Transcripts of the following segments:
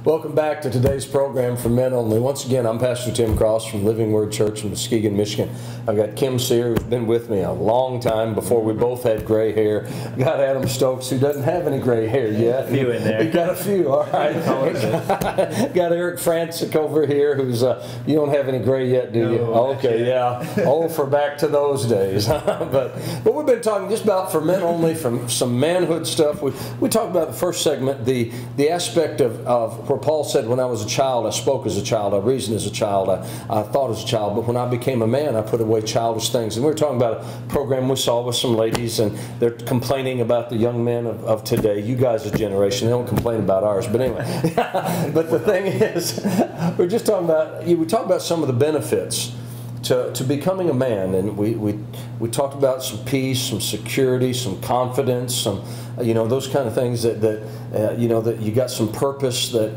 Welcome back to today's program for Men Only. Once again, I'm Pastor Tim Cross from Living Word Church in Muskegon, Michigan. I've got Kim Sear, who's been with me a long time before we both had gray hair. Got Adam Stoakes, who doesn't have any gray hair yet. A few in there. We got a few, all right. Got Eric Francik over here, who's, you don't have any gray yet, do you? No, okay, yeah. Oh, for back to those days. but we've been talking just about for men only, from some manhood stuff. We talked about the first segment, the aspect of where Paul said, when I was a child, I spoke as a child, I reasoned as a child, I thought as a child, but when I became a man, I put away childish things. And we were talking about a program we saw with some ladies, and they're complaining about the young men of today. You guys' generation, they don't complain about ours, but anyway. But the thing is, we're just talking about, we talked about some of the benefits to becoming a man, and we talked about some peace, some security, some confidence, some those kind of things that you got some purpose, that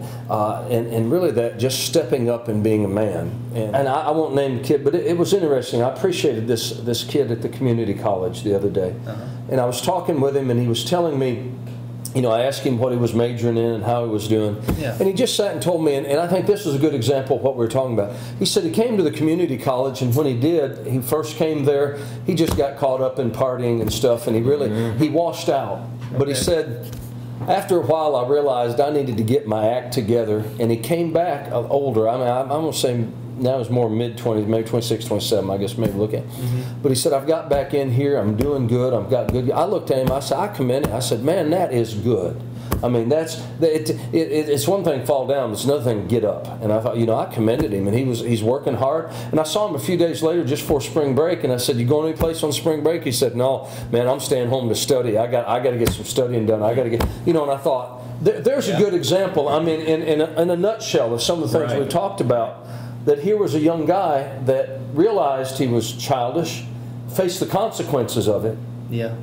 and really that just stepping up and being a man. And I won't name the kid, but it was interesting. I appreciated this kid at the community college the other day, and I was talking with him, and he was telling me. I asked him what he was majoring in and how he was doing. Yeah. And he just sat and told me, and I think this is a good example of what we were talking about. He said he came to the community college, and when he did, he first came there, he just got caught up in partying and stuff, and he washed out. Okay. But he said, after a while, I realized I needed to get my act together, and he came back older. I mean, I'm going to say now it's more mid-20s, maybe 26, 27, I guess, maybe look at. But he said, I've got back in here, I'm doing good, I've got good. I looked at him, I said, I commend him. I said, man, that is good. I mean, it's one thing to fall down, it's another thing to get up. And I thought, I commended him, and he's working hard. And I saw him a few days later, just before spring break, and I said, you going any place on spring break? He said, no, man, I'm staying home to study. I got to get some studying done. I got to get, and I thought, there's a good example. I mean, in a nutshell of some of the things we talked about. That here was a young guy that realized he was childish, faced the consequences of it,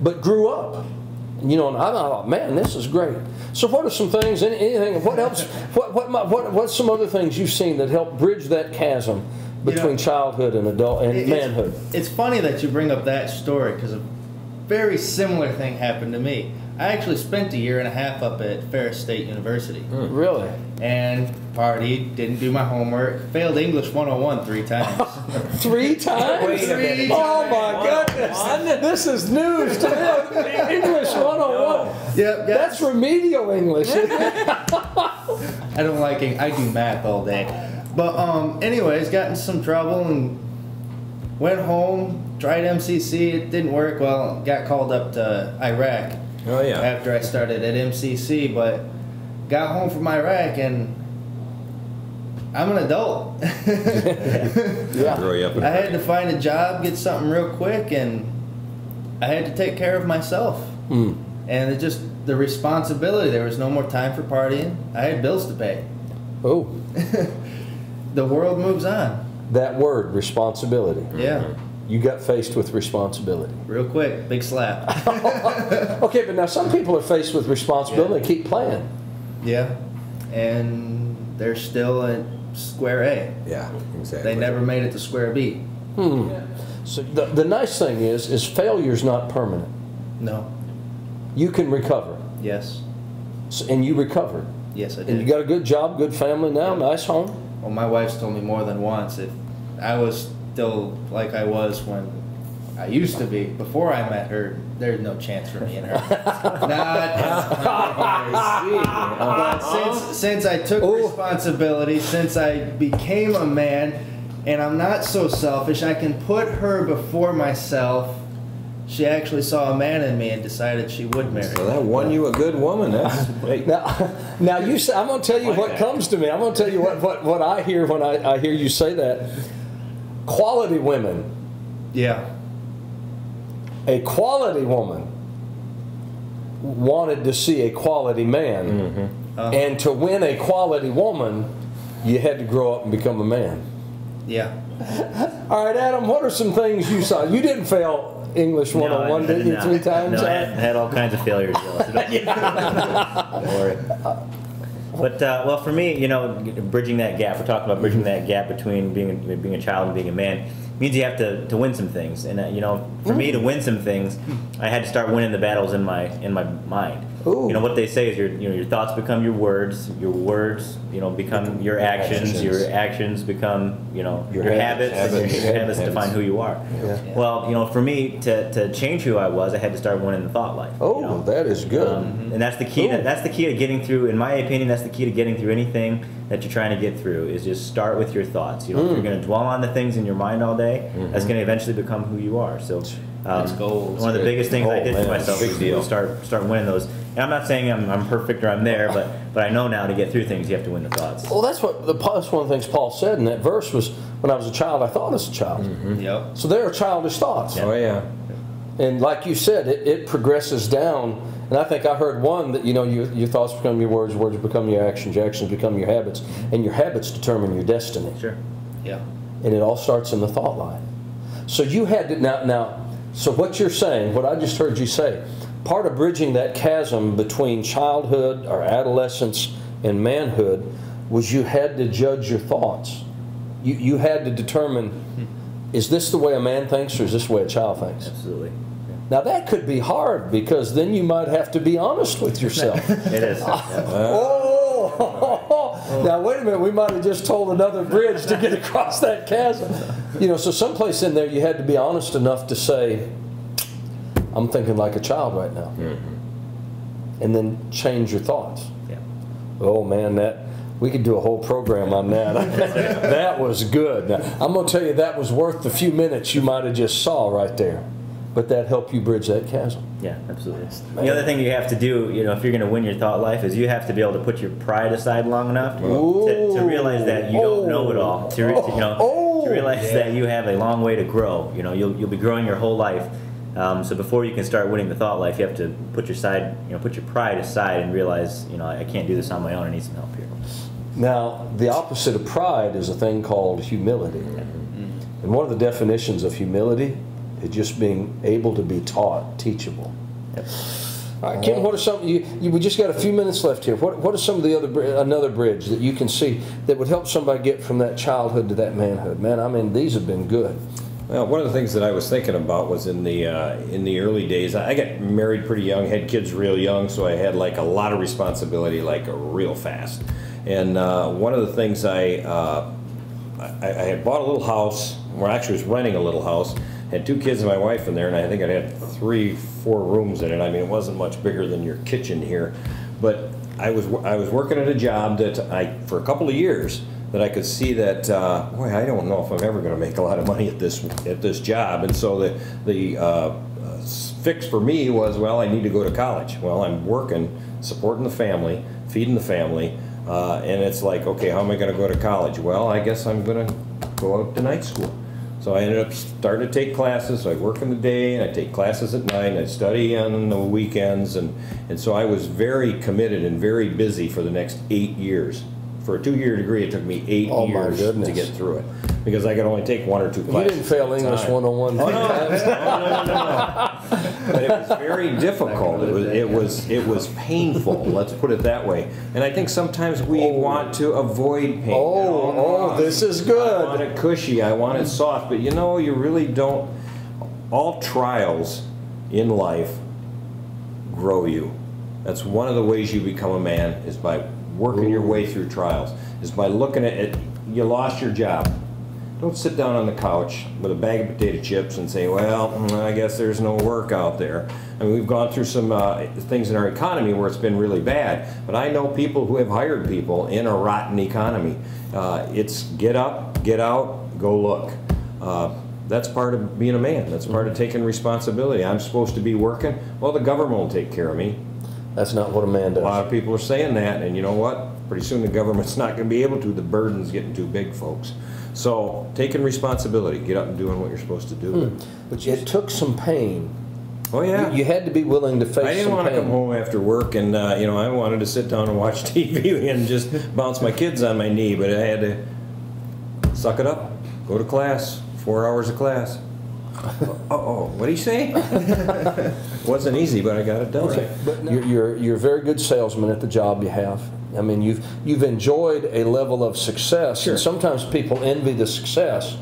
but grew up. And I thought, man, this is great. So what are some things, anything, what else, what's some other things you've seen that help bridge that chasm between childhood and adult and manhood? It's funny that you bring up that story, because a very similar thing happened to me. I actually spent a year and a half up at Ferris State University. Really? And partied, didn't do my homework, failed English 101 3 times. 3 times? Wait a minute. Oh my goodness. This is news to me. English 101. Yep. That's remedial English. I don't like it. I do math all day. But anyways, got in some trouble and went home, tried MCC. It didn't work. Well, got called up to Iraq. Oh, yeah. After I started at MCC, but got home from Iraq and I'm an adult. Yeah. I had to find a job, get something real quick, and I had to take care of myself. And it just, the responsibility, there was no more time for partying. I had bills to pay. Oh. The world moves on. That word, responsibility. Yeah. You got faced with responsibility. Real quick, big slap. Okay, but now some people are faced with responsibility and keep playing. Yeah, and they're still at square A. Yeah, exactly. They never made it to square B. So the nice thing is failure's not permanent. No. You can recover. Yes. And you recovered. Yes, I did. And you got a good job, good family now, nice home? Well, my wife's told me more than once, if I was still like I was when I used to be before I met her, there's no chance for me and her. But since I took responsibility, since I became a man, and I'm not so selfish, I can put her before myself. She actually saw a man in me and decided she would marry me. So that won you a good woman. That's great. Now you say, I'm going to tell you what comes to me. I'm going to tell you what I hear when I hear you say that. Quality women. Yeah. A quality woman wanted to see a quality man. And to win a quality woman, you had to grow up and become a man. Yeah. All right, Adam, what are some things you saw? You didn't fail English 101, did you, 3 times? No, I had all kinds of failures. Don't worry. But well, for me, bridging that gap. We're talking about bridging that gap between being a child and being a man. Means you have to win some things, and for me to win some things, I had to start winning the battles in my mind. Ooh. You know, what they say is your thoughts become your words become your actions. Your actions become, your habits. And your habits define who you are. Yeah. Well, for me to change who I was, I had to start winning the thought life. Oh, that is good. And that's the key. That's the key to getting through. In my opinion, that's the key to getting through anything that you're trying to get through. Is just start with your thoughts. If you're going to dwell on the things in your mind all day, that's going to eventually become who you are. So, one of the biggest things I did for myself was to start winning those. And I'm not saying I'm perfect or I'm there, but I know now to get through things, you have to win the thoughts. Well, that's one of the things Paul said in that verse was, when I was a child, I thought as a child. Yep. So there are childish thoughts. Oh yeah. And like you said, it progresses down. And I think I heard one that, your thoughts become your words, words become your actions become your habits, and your habits determine your destiny. Sure. Yeah. And it all starts in the thought life. So you had to, now, so what you're saying, what I just heard you say, part of bridging that chasm between childhood or adolescence and manhood was you had to judge your thoughts. You had to determine, is this the way a man thinks or is this the way a child thinks? Absolutely. Now that could be hard because then you might have to be honest with yourself. It is. Now wait a minute, we might have just told another bridge to get across that chasm. So someplace in there you had to be honest enough to say, I'm thinking like a child right now. And then change your thoughts. Yeah. Oh man, we could do a whole program on that. That was good. Now, I'm going to tell you that was worth the few minutes you might have just saw right there. But that helped you bridge that chasm. Yeah, absolutely. The other thing you have to do, if you're going to win your thought life, is you have to be able to put your pride aside long enough to realize that you don't know it all. To realize that you have a long way to grow. You'll be growing your whole life. So before you can start winning the thought life, you have to put your pride aside and realize, I can't do this on my own. I need some help here. Now, the opposite of pride is a thing called humility. And one of the definitions of humility is just being able to be taught, teachable. Yep. All right, Ken, what are some? We just got a few minutes left here. What are some of the another bridge that you can see that would help somebody get from that childhood to that manhood? Man, I mean, these have been good. Well, one of the things that I was thinking about was in the early days. I got married pretty young, had kids real young, so I had like a lot of responsibility, like real fast. And one of the things I had bought a little house, or actually was renting a little house. Had 2 kids and my wife in there, and I think I had 3-4 rooms in it. I mean, it wasn't much bigger than your kitchen here, but I was working at a job that for a couple of years that I could see that boy, I don't know if I'm ever going to make a lot of money at this job, and so the fix for me was, well, I need to go to college. Well, I'm working, supporting the family, feeding the family, and it's like, okay, how am I going to go to college? Well, I guess I'm going to go out to night school. So I ended up starting to take classes. So I work in the day and I take classes at night and I study on the weekends, and so I was very committed and very busy for the next 8 years. For a 2-year degree, it took me 8 years to get through it because I could only take 1 or 2 classes. You didn't fail English 101. Oh, no. But it was very difficult. It was painful. Let's put it that way. And I think sometimes we want to avoid pain. This is good. I want it cushy. I want it soft. But you really don't. All trials in life grow you. That's one of the ways you become a man, is by working your way through trials, is by looking at it. You lost your job. Don't sit down on the couch with a bag of potato chips and say, well, I guess there's no work out there. I mean, we've gone through some things in our economy where it's been really bad, but I know people who have hired people in a rotten economy. It's get up, get out, go look. That's part of being a man. That's part of taking responsibility. I'm supposed to be working. Well, the government will take care of me. That's not what a man does. A lot of people are saying that, and you know what? Pretty soon the government's not going to be able to. The burden's getting too big, folks. So taking responsibility, get up and doing what you're supposed to do. But it took some pain. Oh yeah. You had to be willing to face some pain. I didn't want to come home after work and I wanted to sit down and watch TV and just bounce my kids on my knee, but I had to suck it up, go to class, 4 hours of class. What did he say? Wasn't easy, but I got it done. Okay. But you're a very good salesman at the job you have. I mean, you've enjoyed a level of success, sure. And sometimes people envy the success,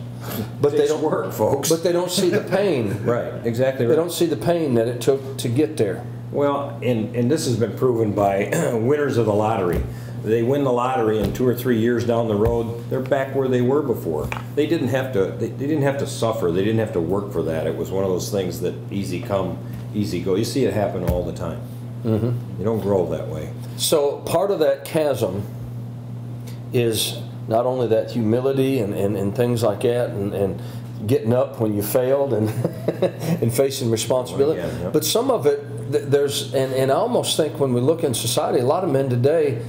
but they don't work, folks. But they don't see the pain. Right, exactly right. They don't see the pain that it took to get there. Well, and this has been proven by winners of the lottery. They win the lottery, and 2 or 3 years down the road, they're back where they were before. They didn't have to. They didn't have to suffer. They didn't have to work for that. It was one of those things that easy come, easy go. You see it happen all the time. Mm-hmm. You don't grow that way. So part of that chasm is not only that humility and things like that, and getting up when you failed and and facing responsibility. Oh, yeah, yep. But some of it, there's, and I almost think when we look in society, a lot of men today,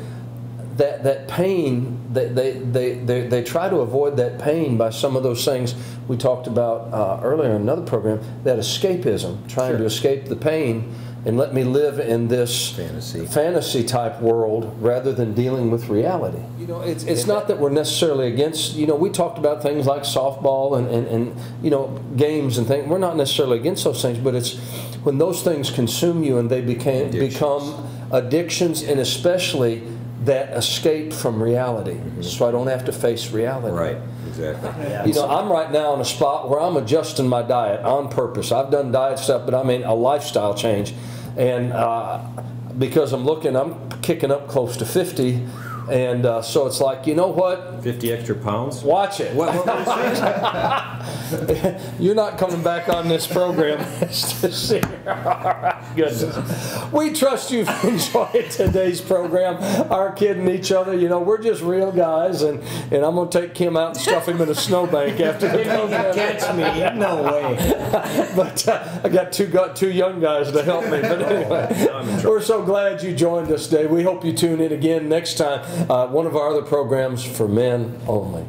that pain, they try to avoid that pain by some of those things we talked about earlier in another program, that escapism, trying to escape the pain and let me live in this fantasy type world rather than dealing with reality. You know, it's not that we're necessarily against, you know, we talked about things like softball and you know, games and things. We're not necessarily against those things, but it's when those things consume you and they become addictions, and especially that escape from reality, so I don't have to face reality. Right, exactly. You know, I'm right now in a spot where I'm adjusting my diet on purpose. I've done diet stuff, but I mean a lifestyle change. And because I'm kicking up close to 50, and so it's like, you know what? 50 extra pounds? Watch it. What were you saying? You're not coming back on this program. Goodness. We trust you've enjoyed today's program. Our kidding each other. You know, we're just real guys, and I'm going to take Kim out and stuff him in a snowbank after the program. Catch me. No way. But I got two young guys to help me. But anyway, we're so glad you joined us today. We hope you tune in again next time. One of our other programs for men only.